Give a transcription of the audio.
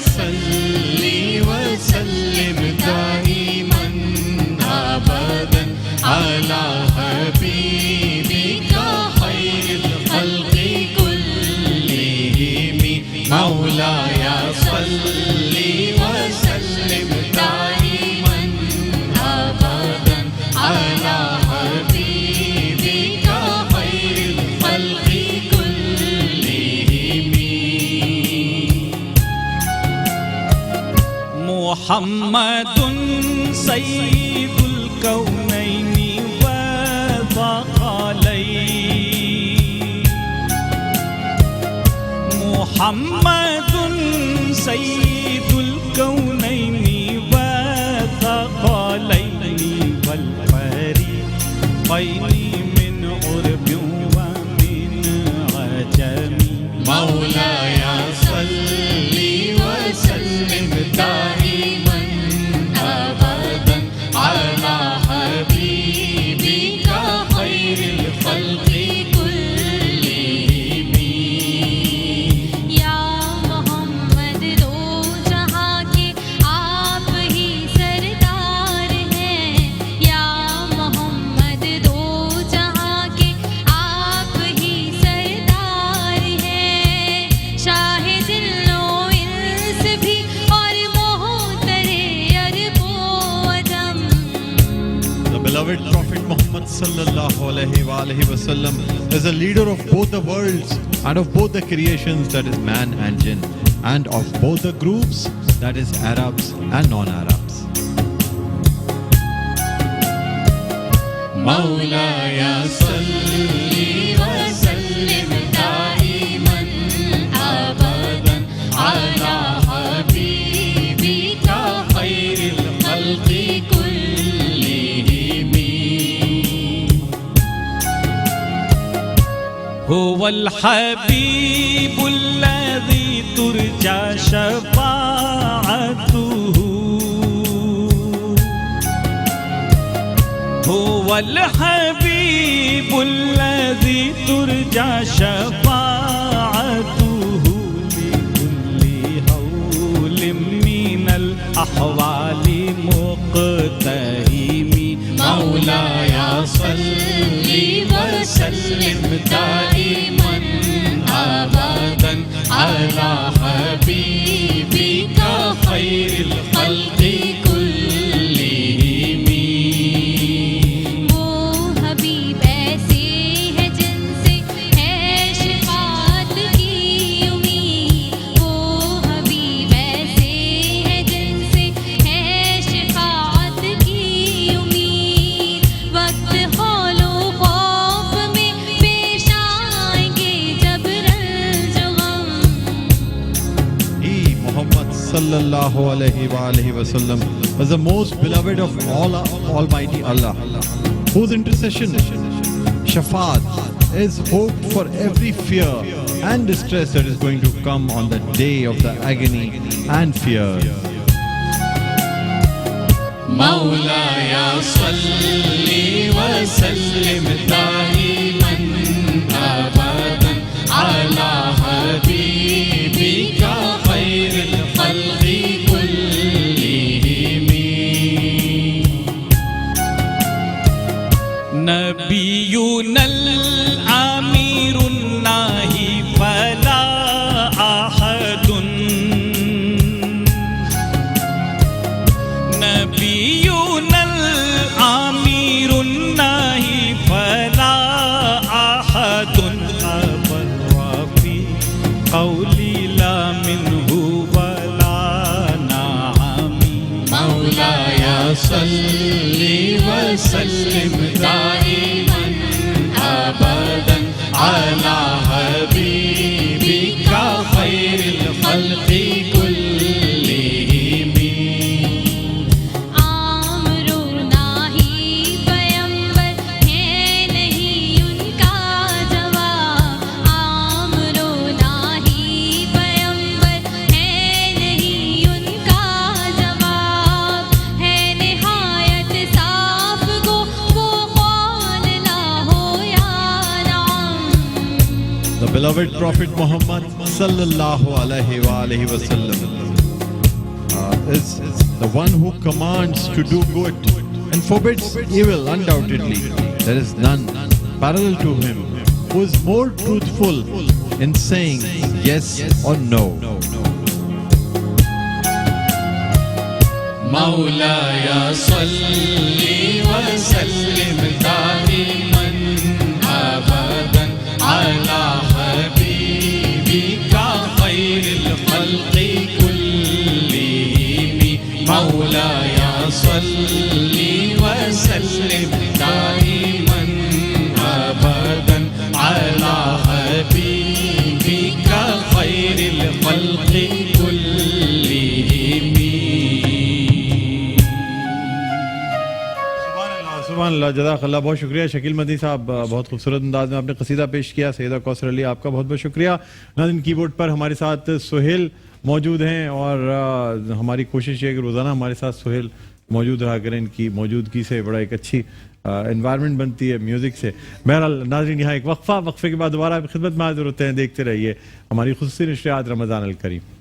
सल्ली व सल्लिम दाइमन अबदन अला हबीबिका खैरिल खल्क़ि कुल्लिहिम मौलाया सल्ली व सल्लिम दाइमन अबदन अला हबीबिका खैरिल खल्क़ि कुल्लिहिम। मुहम्मदुन सय्यिदुल कौनैनि व थक़लैन। मुहम्मदुन सय्यिदुल कौनैनि व थक़लैन वल फरीक़ैनि मिन उर्बिन व मिन अजमी। मौलाया सल्ली व सल्लिम दाइमन अबदन अला हबीबिका खैरिल खल्क़ि कुल्लिहिम। या मोहम्मद दो जहां के आप ही सरदार हैं। या मोहम्मद दो जहां के आप ही सरदार हैं। शाहे दिलो इंस भी और मोहतरे अरबो अजम। The beloved Prophet Muhammad sallallahu alaihi wasallam is a leader of both the worlds and of both the creations, that is man and jinn, and of both the groups, that is Arabs and non-Arabs. मौलाया सल्ली व सल्लिम दाइमन अबदन अला हबीबिका खैरिल खल्क़ि कुल्लिहिम। हुवल हबीबुल्लज़ी तुरजा शफ़ाअतुहु। हुवल हबीबुल्लज़ी तुरजा शफ़ाअतुहु लिकुल्लि हौलिम मिनल अहवालि मुक़तहिम। मौलाया सल्ली व सल्लिम दाइमन अबदन अला हबीबिका खैरिल खल्क़ि कुल्लिहिम। वो हबीब ऐसे है जिनसे है शिफ़ाअत की उम्मीद। वो हबीब ऐसे है जिनसे है शिफ़ाअत की उम्मीद। वक्त हौलो खौफ में पेश आएंगे जब रंज गम। He, Muhammad sallallahu alaihi wasallam, was the most beloved of all Almighty Allah, whose intercession, shafaat, is hoped for every fear and distress that is going to come on the day of the agony and fear. मौलाया सल्ली व सल्लिम दाइमन अबदन अला हबीबिका खैरिल खल्क़ि कुल्लिहिम। नबियुनल आमीरुन नाही फला अहदुन। नबियुनल आमीरुन नाही फला अहदुन अबल वफी क़ौली ला मिन्हु वला नामी। मौलाया सल्ली व सल्लिम दाइमन अबदन अला हबीबिका खैरिल खल्क़ि कुल्लिहिम। आमरो नाही पैगंबर है नहीं उनका जवाब। आमरो नाही पैगंबर है नहीं उनका जवाब। है निहायत साफ गो वो कौन ना हो या नाम। The beloved Prophet Muhammad sallallahu alaihi wasallam is the one who commands to do good and forbids evil. Undoubtedly, there is none parallel to him who is more truthful in saying yes or no. مولاي صل وسلم دائما أبدا على حبيبك خير الخلق كلهم مولاي صل وسلم دائما أبدا على حبيبك خير الخلق كلهم. सुभान अल्लाह, जज़ाकल्लाह, बहुत शुक्रिया शकील मदनी साहब, बहुत खूबसूरत अंदाज में आपने कसीदा पेश किया। सैयदा कौसर अली, आपका बहुत बहुत शुक्रिया। नाज़रीन, कीबोर्ड पर हमारे साथ सुहेल मौजूद हैं और हमारी कोशिश है कि रोज़ाना हमारे साथ सुहेल मौजूद रहा करें। इनकी मौजूदगी से बड़ा एक अच्छी एनवायरनमेंट बनती है म्यूज़िक से। बहरहाल नाज़रीन, यहाँ एक वक्फ़े के बाद दोबारा आपकी खिदमत में हाज़िर होते हैं। देखते रहिए हमारी खुसूसी नशरियात रमज़ान अल करीम।